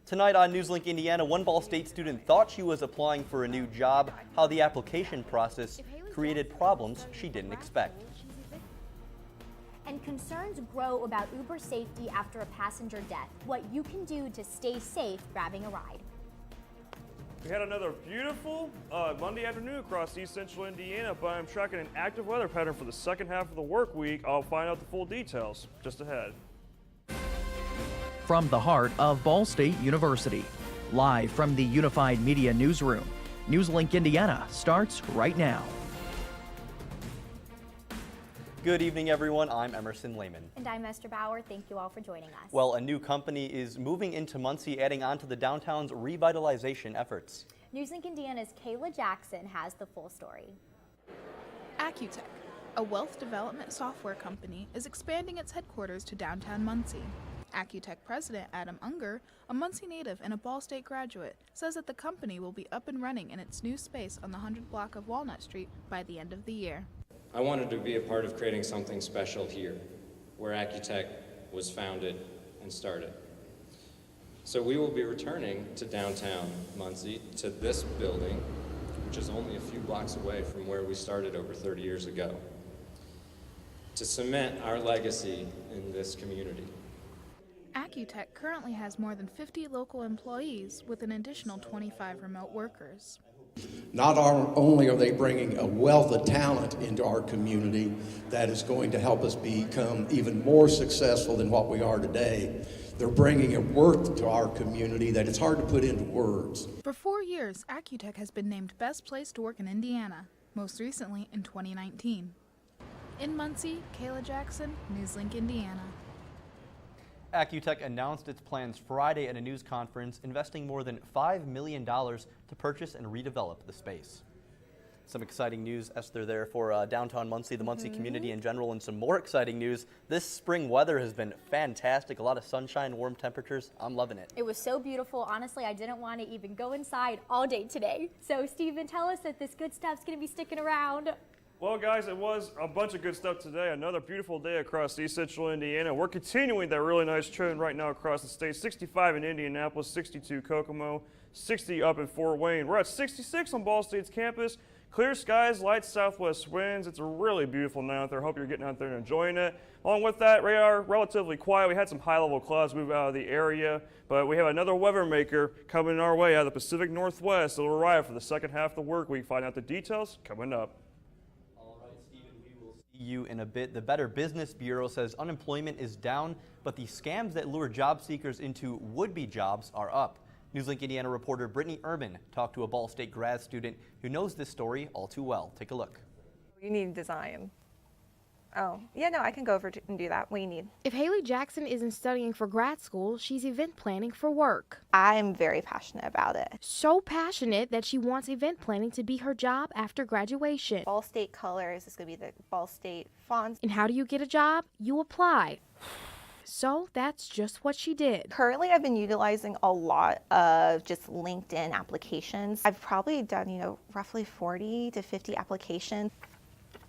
Tonight on NewsLink Indiana, one Ball State student thought she was applying for a new job, how the application process created problems she didn't expect. And concerns grow about Uber safety after a passenger death. What you can do to stay safe grabbing a ride. We had another beautiful Monday afternoon across East Central Indiana, but I'm tracking an active weather pattern for the second half of the work week. I'll find out the full details just ahead. From the heart of Ball State University, live from the Unified Media Newsroom, NewsLink Indiana starts right now. Good evening, everyone. I'm Emerson Lehman. And I'm Esther Bauer. Thank you all for joining us. Well, a new company is moving into Muncie, adding on to the downtown's revitalization efforts. NewsLink Indiana's Kayla Jackson has the full story. Accutech, a wealth development software company, is expanding its headquarters to downtown Muncie. Accutech President Adam Unger, a Muncie native and a Ball State graduate, says that the company will be up and running in its new space on the 100 block of Walnut Street by the end of the year. I wanted to be a part of creating something special here, where Accutech was founded and started. So we will be returning to downtown Muncie, to this building, which is only a few blocks away from where we started over 30 years ago, to cement our legacy in this community. Accutech currently has more than 50 local employees with an additional 25 remote workers. Not only are they bringing a wealth of talent into our community that is going to help us become even more successful than what we are today, they're bringing a worth to our community that it's hard to put into words. For 4 years, Accutech has been named Best Place to Work in Indiana, most recently in 2019. In Muncie, Kayla Jackson, NewsLink Indiana. Accutech announced its plans Friday at a news conference, investing more than $5 million to purchase and redevelop the space. Some exciting news, Esther, there for downtown Muncie, the Muncie community in general, and some more exciting news. This spring weather has been fantastic. A lot of sunshine, warm temperatures. I'm loving it. It was so beautiful. Honestly, I didn't want to even go inside all day today. So, Stephen, tell us that this good stuff's going to be sticking around. Well, guys, it was a bunch of good stuff today. Another beautiful day across East Central Indiana. We're continuing that really nice trend right now across the state. 65 in Indianapolis, 62 Kokomo, 60 up in Fort Wayne. We're at 66 on Ball State's campus. Clear skies, light southwest winds. It's really beautiful now out there. Hope you're getting out there and enjoying it. Along with that, we are relatively quiet. We had some high-level clouds move out of the area, but we have another weather maker coming our way out of the Pacific Northwest. It'll arrive for the second half of the work week. Find out the details coming up. You in a bit. The Better Business Bureau says unemployment is down, but the scams that lure job seekers into would-be jobs are up. NewsLink Indiana reporter Brittany Urban talked to a Ball State grad student who knows this story all too well. Take a look. You need design. Oh, yeah, no, I can go over and do that. What do you need? If Haley Jackson isn't studying for grad school, she's event planning for work. I'm very passionate about it. So passionate that she wants event planning to be her job after graduation. Ball State colors is going to be the Ball State fonts. And how do you get a job? You apply. So that's just what she did. Currently, I've been utilizing a lot of just LinkedIn applications. I've probably done, roughly 40 to 50 applications.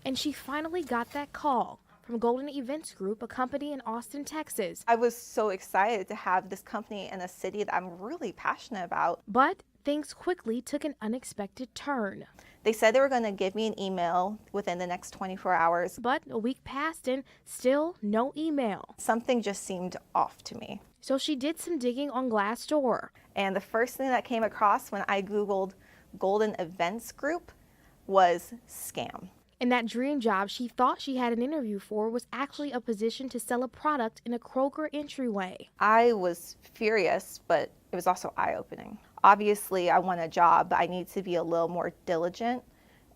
And she finally got that call from Golden Events Group, a company in Austin, Texas. I was so excited to have this company in a city that I'm really passionate about. But things quickly took an unexpected turn. They said they were going to give me an email within the next 24 hours. But a week passed and still no email. Something just seemed off to me. So she did some digging on Glassdoor. And the first thing that came across when I Googled Golden Events Group was scam. And that dream job she thought she had an interview for was actually a position to sell a product in a Kroger entryway. I was furious, but it was also eye-opening. Obviously, I want a job, but I need to be a little more diligent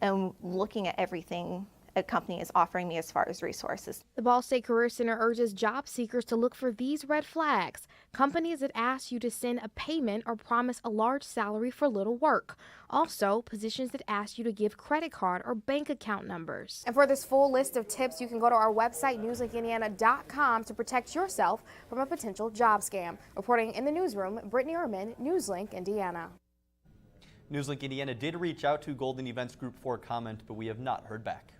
and looking at everything a company is offering me as far as resources. The Ball State Career Center urges job seekers to look for these red flags. Companies that ask you to send a payment or promise a large salary for little work. Also, positions that ask you to give credit card or bank account numbers. And for this full list of tips, you can go to our website, newslinkindiana.com, to protect yourself from a potential job scam. Reporting in the newsroom, Brittany Urban, NewsLink Indiana. NewsLink Indiana did reach out to Golden Events Group for comment, but we have not heard back.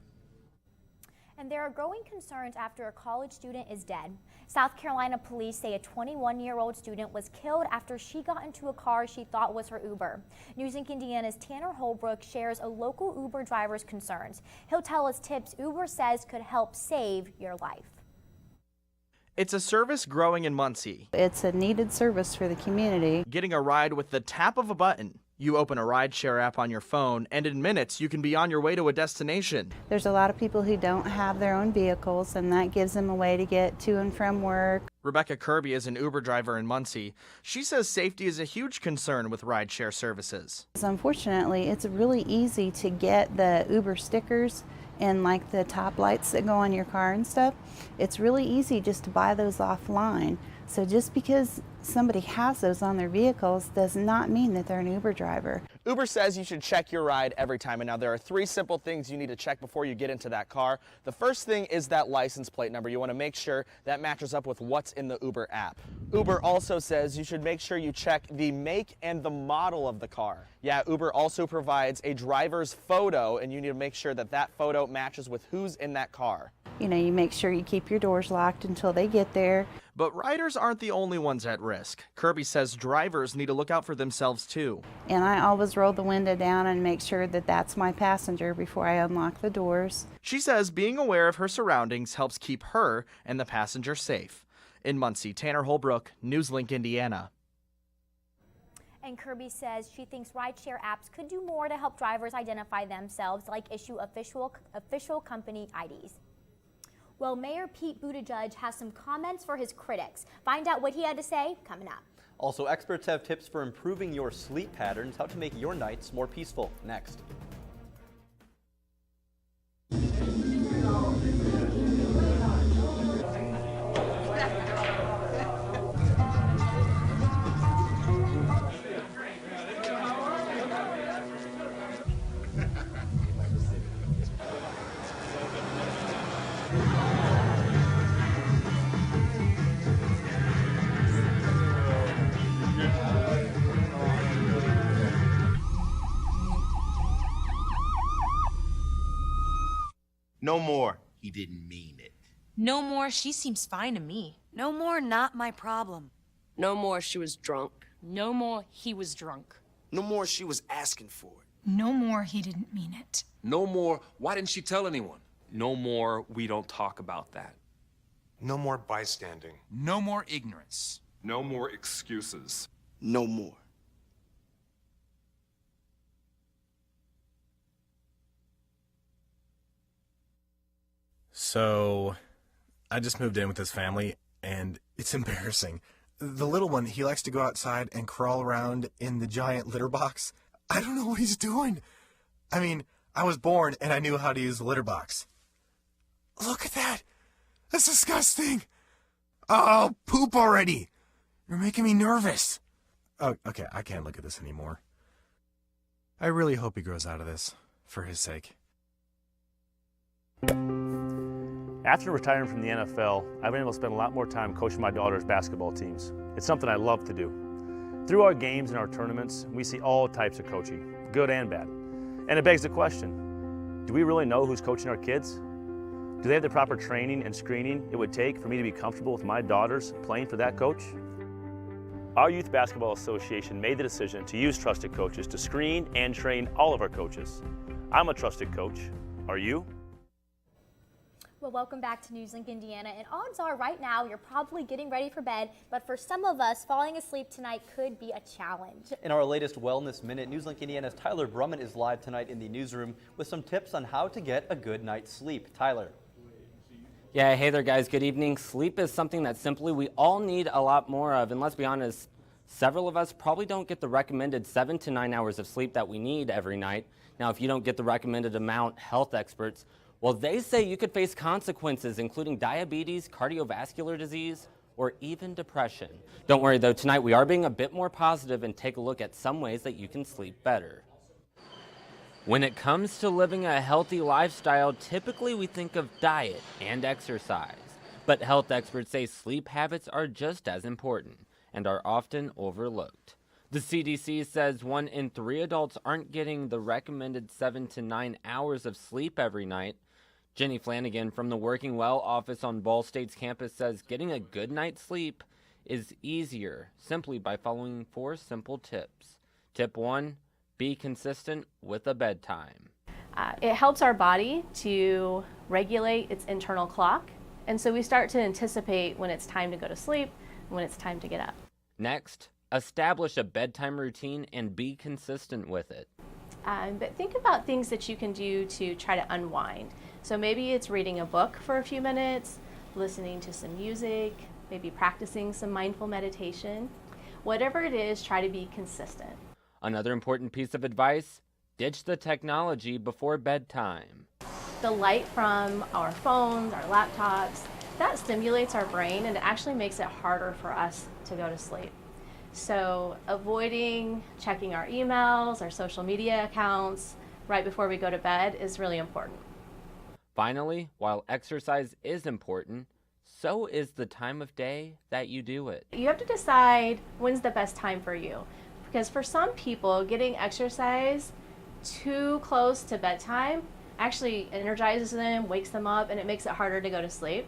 And there are growing concerns after a college student is dead. South Carolina police say a 21-year-old student was killed after she got into a car she thought was her Uber. NewsLink Indiana's Tanner Holbrook shares a local Uber driver's concerns. He'll tell us tips Uber says could help save your life. It's a service growing in Muncie. It's a needed service for the community. Getting a ride with the tap of a button. You open a rideshare app on your phone, and in minutes you can be on your way to a destination. There's a lot of people who don't have their own vehicles, and that gives them a way to get to and from work. Rebecca Kirby is an Uber driver in Muncie. She says safety is a huge concern with rideshare services. Unfortunately, it's really easy to get the Uber stickers and like the top lights that go on your car and stuff. It's really easy just to buy those offline. So just because somebody has those on their vehicles does not mean that they're an Uber driver. Uber says you should check your ride every time, and now there are 3 simple things you need to check before you get into that car. The first thing is that license plate number. You want to make sure that matches up with what's in the Uber app. Uber also says you should make sure you check the make and the model of the car. Yeah, Uber also provides a driver's photo, and you need to make sure that that photo matches with who's in that car. You know, you make sure you keep your doors locked until they get there. But riders aren't the only ones at risk. Kirby says drivers need to look out for themselves too. And I always roll the window down and make sure that that's my passenger before I unlock the doors. She says being aware of her surroundings helps keep her and the passenger safe. In Muncie, Tanner Holbrook, NewsLink, Indiana. And Kirby says she thinks rideshare apps could do more to help drivers identify themselves, like issue official company IDs. Well, Mayor Pete Buttigieg has some comments for his critics. Find out what he had to say coming up. Also, experts have tips for improving your sleep patterns, how to make your nights more peaceful. Next. No more, he didn't mean it. No more, she seems fine to me. No more, not my problem. No more, she was drunk. No more, he was drunk. No more, she was asking for it. No more, he didn't mean it. No more, why didn't she tell anyone? No more, we don't talk about that. No more bystanding. No more ignorance. No more excuses. No more. So, I just moved in with this family, and it's embarrassing. The little one, he likes to go outside and crawl around in the giant litter box. I don't know what he's doing. I mean, I was born and I knew how to use the litter box. Look at that! That's disgusting! Oh, poop already! You're making me nervous. Oh, okay, I can't look at this anymore. I really hope he grows out of this, for his sake. After retiring from the NFL, I've been able to spend a lot more time coaching my daughter's basketball teams. It's something I love to do. Through our games and our tournaments, we see all types of coaching, good and bad. And it begs the question, do we really know who's coaching our kids? Do they have the proper training and screening it would take for me to be comfortable with my daughters playing for that coach? Our Youth Basketball Association made the decision to use trusted coaches to screen and train all of our coaches. I'm a trusted coach. Are you? Well, welcome back to NewsLink Indiana, and odds are right now you're probably getting ready for bed, but for some of us, falling asleep tonight could be a challenge. In our latest Wellness Minute, NewsLink Indiana's Tyler Brumman is live tonight in the newsroom with some tips on how to get a good night's sleep. Tyler. Yeah, hey there guys, good evening. Sleep is something that simply we all need a lot more of, and let's be honest, several of us probably don't get the recommended 7 to 9 hours of sleep that we need every night. Now, if you don't get the recommended amount, health experts, well, they say you could face consequences, including diabetes, cardiovascular disease, or even depression. Don't worry though, tonight we are being a bit more positive and take a look at some ways that you can sleep better. When it comes to living a healthy lifestyle, typically we think of diet and exercise. But health experts say sleep habits are just as important and are often overlooked. The CDC says 1 in 3 adults aren't getting the recommended 7 to 9 hours of sleep every night. Jenny Flanagan from the Working Well office on Ball State's campus says getting a good night's sleep is easier simply by following 4 simple tips. Tip 1, be consistent with a bedtime. It helps our body to regulate its internal clock, and so we start to anticipate when it's time to go to sleep and when it's time to get up. Next, establish a bedtime routine and be consistent with it. But think about things that you can do to try to unwind. So maybe it's reading a book for a few minutes, listening to some music, maybe practicing some mindful meditation. Whatever it is, try to be consistent. Another important piece of advice, ditch the technology before bedtime. The light from our phones, our laptops, that stimulates our brain and it actually makes it harder for us to go to sleep. So avoiding checking our emails, our social media accounts right before we go to bed is really important. Finally, while exercise is important, so is the time of day that you do it. You have to decide when's the best time for you. Because for some people, getting exercise too close to bedtime actually energizes them, wakes them up, and it makes it harder to go to sleep.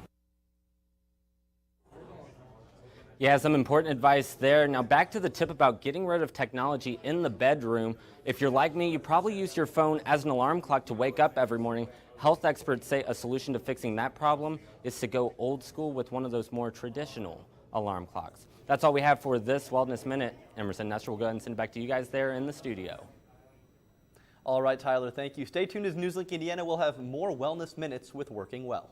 Yeah, some important advice there. Now back to the tip about getting rid of technology in the bedroom. If you're like me, you probably use your phone as an alarm clock to wake up every morning. Health experts say a solution to fixing that problem is to go old school with one of those more traditional alarm clocks. That's all we have for this Wellness Minute. Emerson Nestor will go ahead and send it back to you guys there in the studio. All right, Tyler, thank you. Stay tuned as NewsLink Indiana will have more Wellness Minutes with Working Well.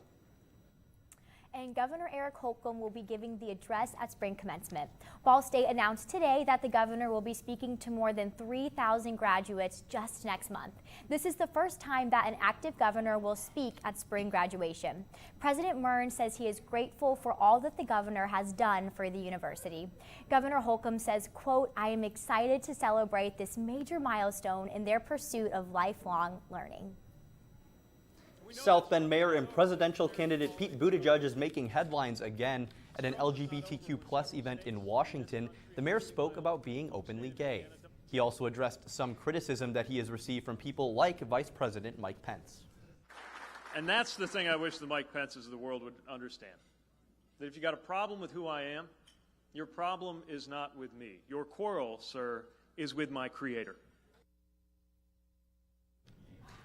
And Governor Eric Holcomb will be giving the address at spring commencement. Ball State announced today that the governor will be speaking to more than 3,000 graduates just next month. This is the first time that an active governor will speak at spring graduation. President Murn says he is grateful for all that the governor has done for the university. Governor Holcomb says, quote, "I am excited to celebrate this major milestone in their pursuit of lifelong learning." South Bend Mayor and presidential candidate Pete Buttigieg is making headlines again. At an LGBTQ+ event in Washington, the mayor spoke about being openly gay. He also addressed some criticism that he has received from people like Vice President Mike Pence. And that's the thing I wish the Mike Pences of the world would understand. That if you got a problem with who I am, your problem is not with me. Your quarrel, sir, is with my Creator.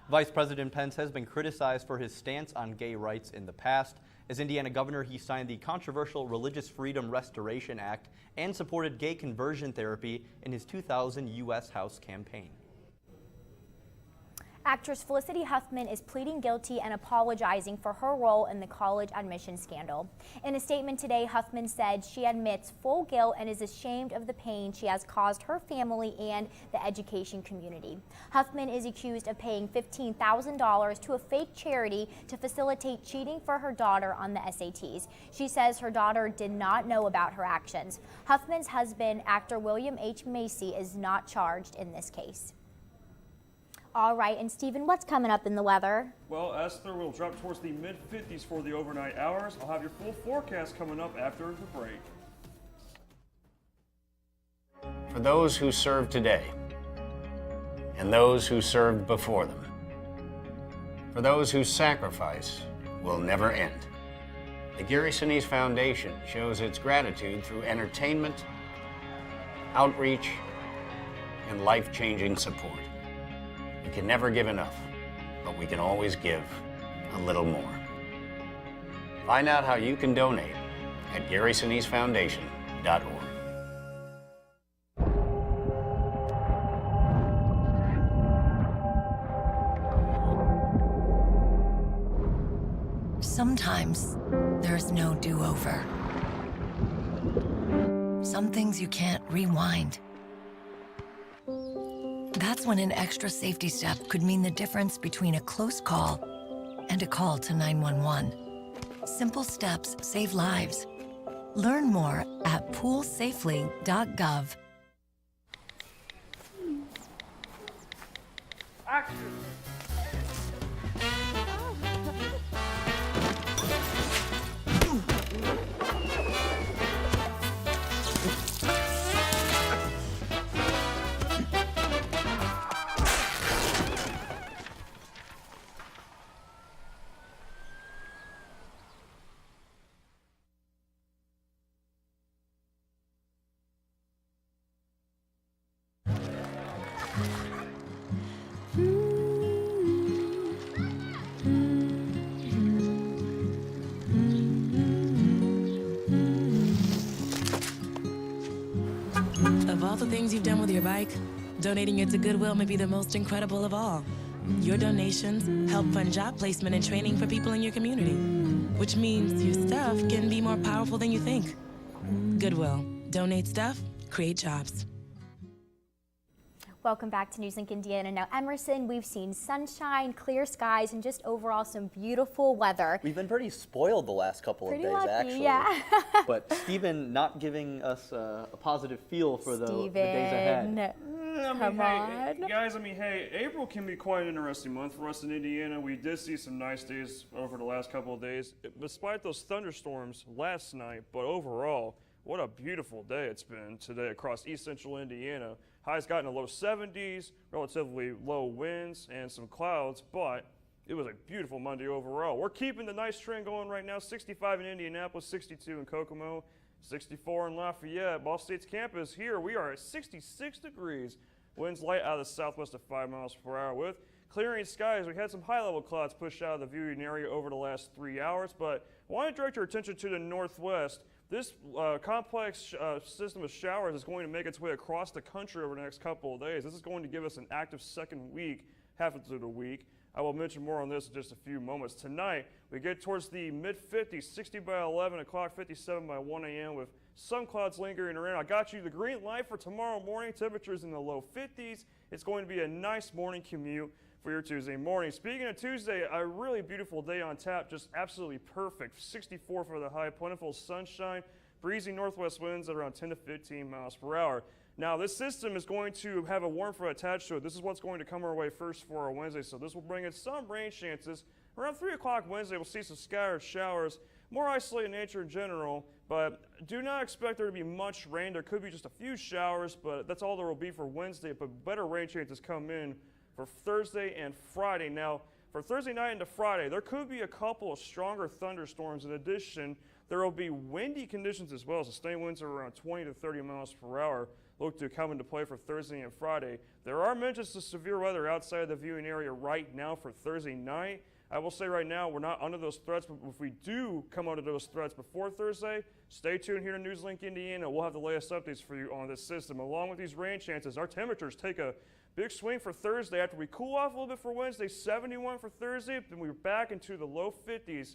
Vice President Pence has been criticized for his stance on gay rights in the past. As Indiana governor, he signed the controversial Religious Freedom Restoration Act and supported gay conversion therapy in his 2000 U.S. House campaign. Actress Felicity Huffman is pleading guilty and apologizing for her role in the college admission scandal. In a statement today, Huffman said she admits full guilt and is ashamed of the pain she has caused her family and the education community. Huffman is accused of paying $15,000 to a fake charity to facilitate cheating for her daughter on the SATs. She says her daughter did not know about her actions. Huffman's husband, actor William H. Macy, is not charged in this case. All right, and Stephen, what's coming up in the weather? Well, Esther, will drop towards the mid-50s for the overnight hours. I'll have your full forecast coming up after the break. For those who serve today, and those who served before them, for those whose sacrifice will never end, the Gary Sinise Foundation shows its gratitude through entertainment, outreach, and life-changing support. We can never give enough, but we can always give a little more. Find out how you can donate at GarySineseFoundation.org. Sometimes there's no do-over. Some things you can't rewind. That's when an extra safety step could mean the difference between a close call and a call to 911. Simple steps save lives. Learn more at poolsafely.gov. Action! all the things you've done with your bike, donating it to Goodwill may be the most incredible of all. Your donations help fund job placement and training for people in your community, which means your stuff can be more powerful than you think. Goodwill. Donate stuff, create jobs. Welcome back to NewsLink Indiana. Now, Emerson, we've seen sunshine, clear skies, and just overall some beautiful weather. We've been pretty spoiled the last couple of days, lucky, actually. yeah. But Stephen not giving us a positive feel for the days ahead. Come on. Guys, April can be quite an interesting month for us in Indiana. We did see some nice days over the last couple of days, despite those thunderstorms last night. But overall, what a beautiful day it's been today across East Central Indiana. Highs got in the low 70s, relatively low winds and some clouds, but it was a beautiful Monday overall. We're keeping the nice trend going right now. 65 in Indianapolis, 62 in Kokomo, 64 in Lafayette. Ball State's campus here, we are at 66 degrees. Winds light out of the southwest of 5 miles per hour with clearing skies. We had some high-level clouds pushed out of the viewing area over the last 3 hours, but I want to direct your attention to the northwest. This complex system of showers is going to make its way across the country over the next couple of days. This is going to give us an active second week, half of the week. I will mention more on this in just a few moments. Tonight, we get towards the mid-50s, 60 by 11 o'clock, 57 by 1 a.m. with some clouds lingering around. I got you the green light for tomorrow morning. Temperatures in the low 50s. It's going to be a nice morning commute for your Tuesday morning. Speaking of Tuesday, a really beautiful day on tap, just absolutely perfect. 64 for the high, plentiful sunshine, breezy northwest winds at around 10 to 15 miles per hour. Now, this system is going to have a warm front attached to it. This is what's going to come our way first for our Wednesday, so this will bring in some rain chances. Around 3 o'clock Wednesday, we'll see some scattered showers, more isolated nature in general, but do not expect there to be much rain. There could be just a few showers, but that's all there will be for Wednesday, but better rain chances come in for Thursday and Friday. Now, for Thursday night into Friday, there could be a couple of stronger thunderstorms. In addition, there will be windy conditions as well. Sustained winds are around 20 to 30 miles per hour. Look to come into play for Thursday and Friday. There are mentions of severe weather outside the viewing area right now for Thursday night. I will say right now, we're not under those threats, but if we do come under those threats before Thursday, stay tuned here to NewsLink Indiana. We'll have the latest updates for you on this system. Along with these rain chances, our temperatures take a big swing for Thursday after we cool off a little bit for Wednesday, 71 for Thursday, then we're back into the low 50s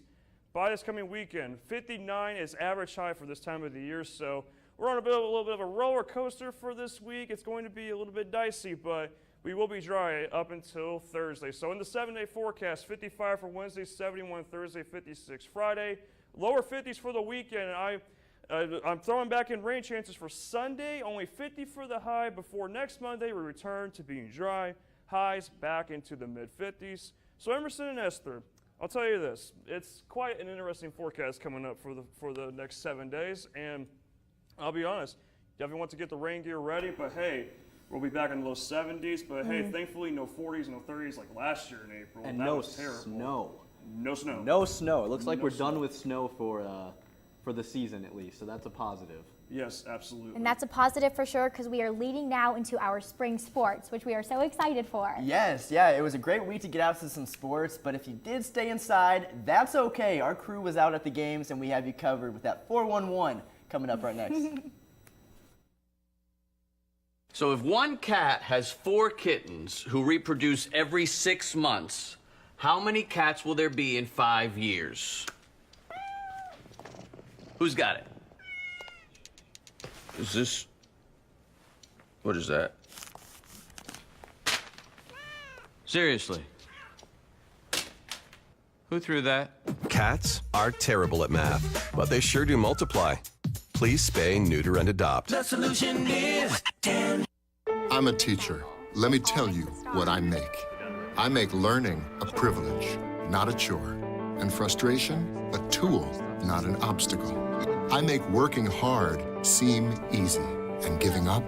by this coming weekend. 59 is average high for this time of the year, so we're on a little bit of a roller coaster for this week. It's going to be a little bit dicey, but we will be dry up until Thursday. So in the 7-day forecast, 55 for Wednesday, 71 Thursday, 56 Friday, lower 50s for the weekend. I'm throwing back in rain chances for Sunday, only 50 for the high. Before next Monday, we return to being dry. Highs back into the mid-50s. So Emerson and Esther, I'll tell you this. It's quite an interesting forecast coming up for the next 7 days. And I'll be honest, definitely want to get the rain gear ready. But, hey, we'll be back in the low 70s. But, hey, thankfully no 40s, no 30s like last year in April. And that no was terrible. snow. No snow. No snow. It looks like No we're snow. done with snow for the season at least, so that's a positive. Yes, absolutely. And that's a positive for sure because we are leading now into our spring sports, which we are so excited for. Yes, yeah, it was a great week to get out to some sports, but if you did stay inside, that's okay. Our crew was out at the games and we have you covered with that 411 coming up right next. So if one cat has 4 kittens who reproduce every 6 months, how many cats will there be in 5 years? Who's got it? Is this... What is that? Seriously? Who threw that? Cats are terrible at math, but they sure do multiply. Please spay, neuter, and adopt. The solution is 10. I'm a teacher. Let me tell you what I make. I make learning a privilege, not a chore, and frustration a tool, not an obstacle. I make working hard seem easy and giving up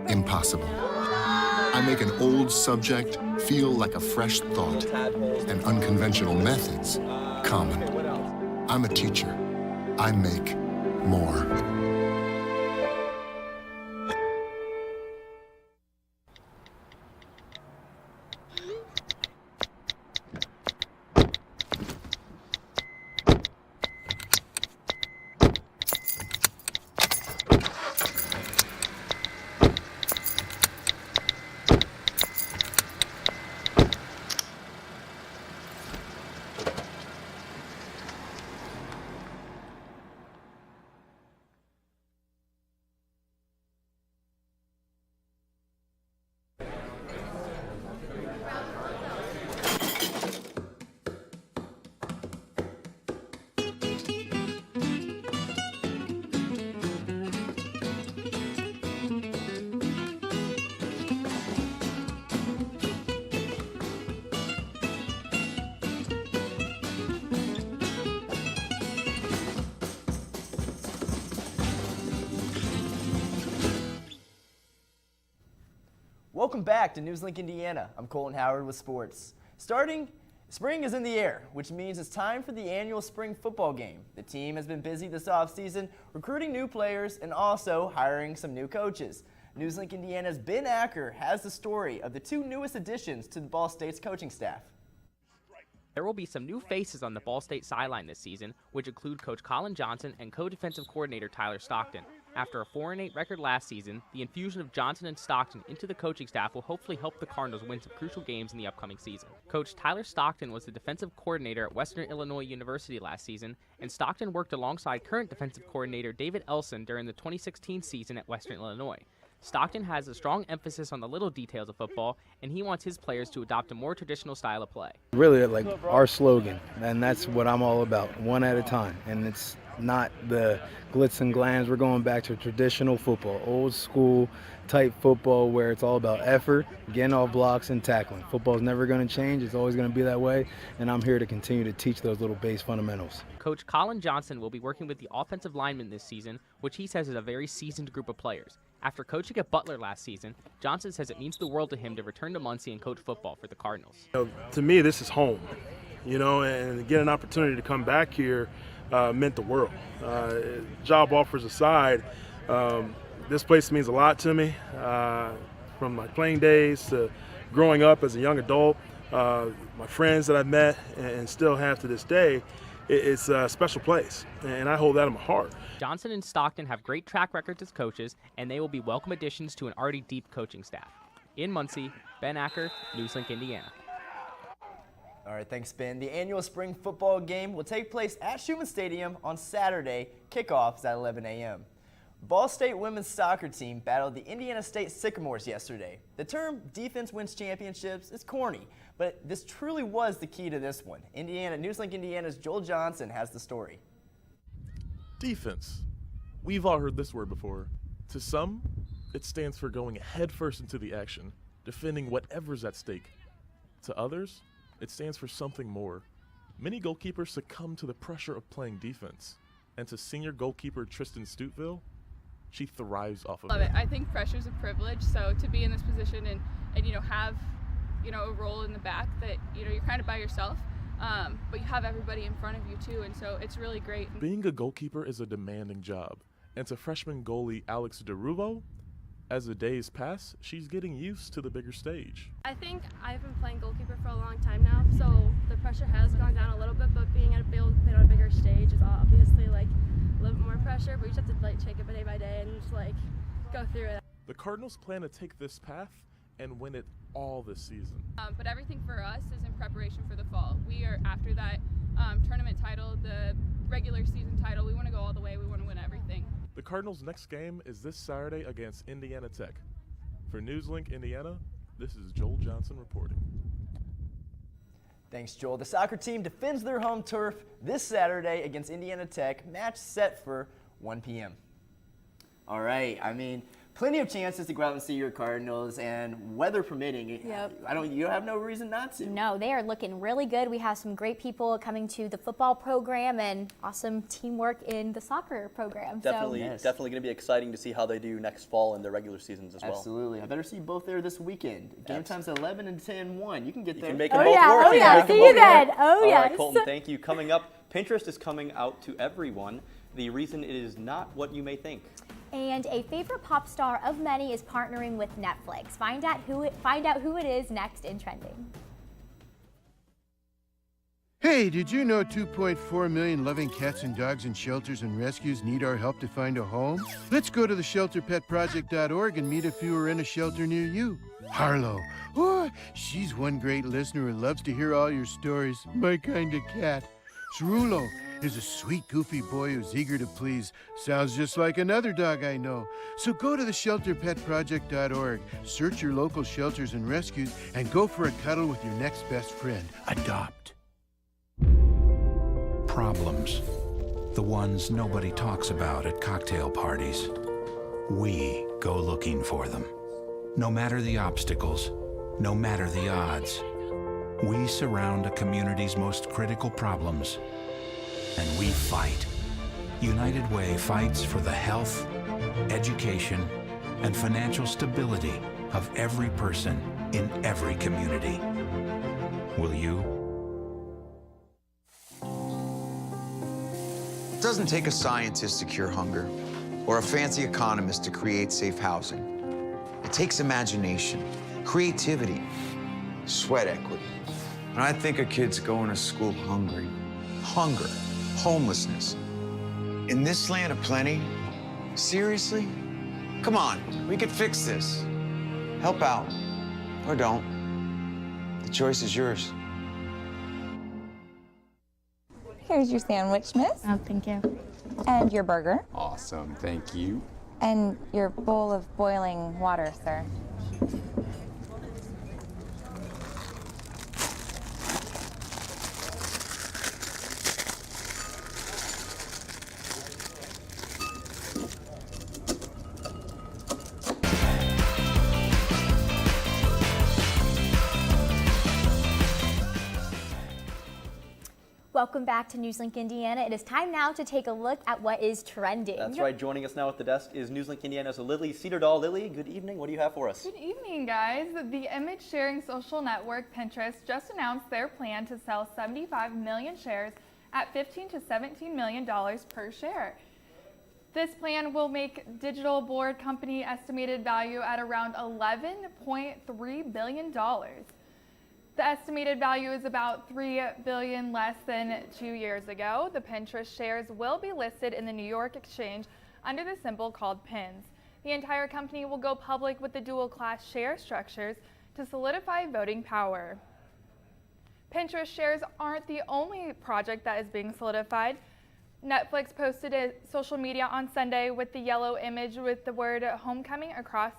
impossible. I make an old subject feel like a fresh thought and unconventional methods common. I'm a teacher. I make more. Welcome back to NewsLink Indiana. I'm Colton Howard with sports. Spring is in the air, which means it's time for the annual spring football game. The team has been busy this offseason recruiting new players and also hiring some new coaches. NewsLink Indiana's Ben Acker has the story of the two newest additions to the Ball State's coaching staff. There will be some new faces on the Ball State sideline this season, which include Coach Colin Johnson and co-defensive coordinator Tyler Stockton. After a 4-8 record last season, the infusion of Johnson and Stockton into the coaching staff will hopefully help the Cardinals win some crucial games in the upcoming season. Coach Tyler Stockton was the defensive coordinator at Western Illinois University last season, and Stockton worked alongside current defensive coordinator David Elson during the 2016 season at Western Illinois. Stockton has a strong emphasis on the little details of football, and he wants his players to adopt a more traditional style of play. Really, like our slogan, and that's what I'm all about, one at a time. And it's not the glitz and glams. We're going back to traditional football, old school type football where it's all about effort, getting off blocks, and tackling. Football's never going to change. It's always going to be that way, and I'm here to continue to teach those little base fundamentals. Coach Colin Johnson will be working with the offensive linemen this season, which he says is a very seasoned group of players. After coaching at Butler last season, Johnson says it means the world to him to return to Muncie and coach football for the Cardinals. To me, this is home, and to get an opportunity to come back here meant the world. Job offers aside, this place means a lot to me, from my playing days to growing up as a young adult. My friends that I've met and still have to this day, it's a special place, and I hold that in my heart. Johnson and Stockton have great track records as coaches, and they will be welcome additions to an already deep coaching staff. In Muncie, Ben Acker, NewsLink Indiana. All right, thanks, Ben. The annual spring football game will take place at Schumann Stadium on Saturday. Kickoff is at 11 a.m. Ball State women's soccer team battled the Indiana State Sycamores yesterday. The term defense wins championships is corny, but this truly was the key to this one. NewsLink Indiana's Joel Johnson has the story. Defense. We've all heard this word before. To some, it stands for going headfirst into the action, defending whatever's at stake. To others, it stands for something more. Many goalkeepers succumb to the pressure of playing defense. And to senior goalkeeper Tristan Stoutville, she thrives off of Love it. I think pressure's a privilege, so to be in this position and have a role in the back that you're kind of by yourself, but you have everybody in front of you too, and so it's really great. Being a goalkeeper is a demanding job, and to freshman goalie Alex DeRuvo, as the days pass, she's getting used to the bigger stage. I think I've been playing goalkeeper for a long time now, so the pressure has gone down a little bit, but being able to play on a bigger stage is obviously a little bit more pressure, but you just have to take it day by day and just go through it. The Cardinals plan to take this path and win it all this season. But everything for us is in preparation for the fall. We are after that tournament title, the regular season title. We want to go all the way. We want to win everything. The Cardinals' next game is this Saturday against Indiana Tech. For NewsLink Indiana, this is Joel Johnson reporting. Thanks, Joel. The soccer team defends their home turf this Saturday against Indiana Tech. Match set for 1 p.m. All right. Plenty of chances to go out and see your Cardinals, and weather permitting, Yep. You have no reason not to. No, they are looking really good. We have some great people coming to the football program and awesome teamwork in the soccer program. Definitely going to be exciting to see how they do next fall in their regular seasons as well. Absolutely. I better see you both there this weekend. Game time's 11 and 10-1. You can get there. You can make them both work. Oh, yeah. See you then. Oh, yes. All right, Colton, thank you. Coming up, Pinterest is coming out to everyone. The reason it is not what you may think. And a favorite pop star of many is partnering with Netflix. Find out who it is next in Trending. Hey, did you know 2.4 million loving cats and dogs in shelters and rescues need our help to find a home? Let's go to theshelterpetproject.org and meet if you are in a shelter near you. Harlow, she's one great listener who loves to hear all your stories. My kind of cat. Cerulo is a sweet, goofy boy who's eager to please. Sounds just like another dog I know. So go to theshelterpetproject.org, search your local shelters and rescues, and go for a cuddle with your next best friend. Adopt. Problems. The ones nobody talks about at cocktail parties. We go looking for them. No matter the obstacles, no matter the odds, we surround a community's most critical problems, and we fight. United Way fights for the health, education, and financial stability of every person in every community. Will you? It doesn't take a scientist to cure hunger or a fancy economist to create safe housing. It takes imagination, creativity, sweat equity. When I think of kids going to school hungry, hunger, homelessness, in this land of plenty, seriously? Come on, we could fix this. Help out, or don't. The choice is yours. Here's your sandwich, miss. Oh, thank you. And your burger. Awesome, thank you. And your bowl of boiling water, sir. Welcome back to NewsLink Indiana. It is time now to take a look at what is trending. That's right. Joining us now at the desk is NewsLink Indiana's Lily Cedardahl. Lily, good evening. What do you have for us? Good evening, guys. The image-sharing social network Pinterest just announced their plan to sell 75 million shares at $15 to $17 million per share. This plan will make digital board company estimated value at around $11.3 billion. The estimated value is about $3 billion less than 2 years ago. The Pinterest shares will be listed in the New York Exchange under the symbol called PINS. The entire company will go public with the dual-class share structures to solidify voting power. Pinterest shares aren't the only project that is being solidified. Netflix posted a social media on Sunday with the yellow image with the word homecoming across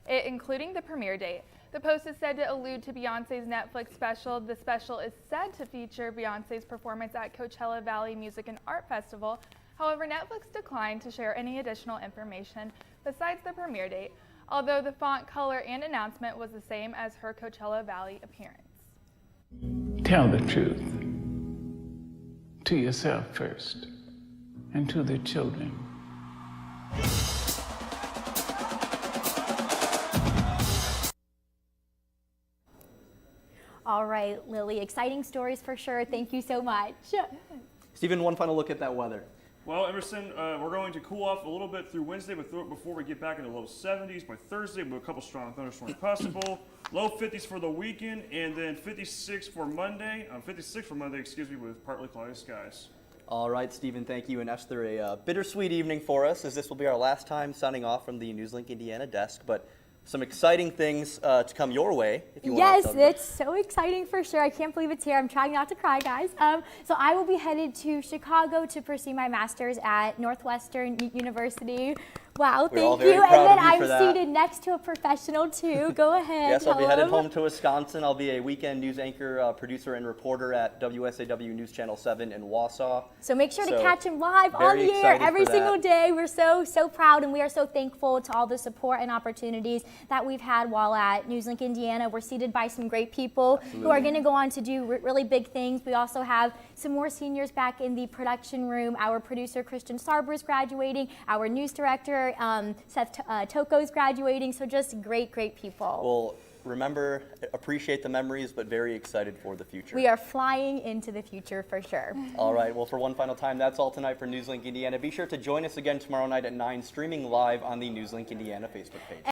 it, including the premiere date. The post is said to allude to Beyonce's Netflix special. The special is said to feature Beyonce's performance at Coachella Valley Music and Art Festival. However, Netflix declined to share any additional information besides the premiere date, although the font, color, and announcement was the same as her Coachella Valley appearance. Tell the truth to yourself first and to the children. All right, Lily, exciting stories for sure. Thank you so much. Stephen, one final look at that weather. Well, Emerson, we're going to cool off a little bit through Wednesday, but before we get back into low 70s by Thursday, with a couple strong thunderstorms possible. Low 50s for the weekend, and then 56 for Monday. 56 for Monday, excuse me, with partly cloudy skies. All right, Stephen, thank you. And Esther, a bittersweet evening for us, as this will be our last time signing off from the NewsLink Indiana desk. But some exciting things to come your way. If you yes, want to it's so exciting for sure. I can't believe it's here. I'm trying not to cry, guys. So I will be headed to Chicago to pursue my master's at Northwestern University. Wow, thank you. And then I'm seated next to a professional too. Go ahead. Yes, I'll be headed home to Wisconsin. I'll be a weekend news anchor, producer, and reporter at WSAW News Channel 7 in Wausau. So make sure to catch him live on the air every single day. We're so proud, and we are so thankful to all the support and opportunities that we've had while at NewsLink Indiana. We're seated by some great people who are going to go on to do really big things. We also have some more seniors back in the production room. Our producer, Christian Sarber, is graduating. Our news director, Seth Toko, is graduating. So just great people. Well, remember, appreciate the memories, but very excited for the future. We are flying into the future for sure. All right, well, for one final time, that's all tonight for NewsLink Indiana. Be sure to join us again tomorrow night at 9, streaming live on the NewsLink Indiana Facebook page.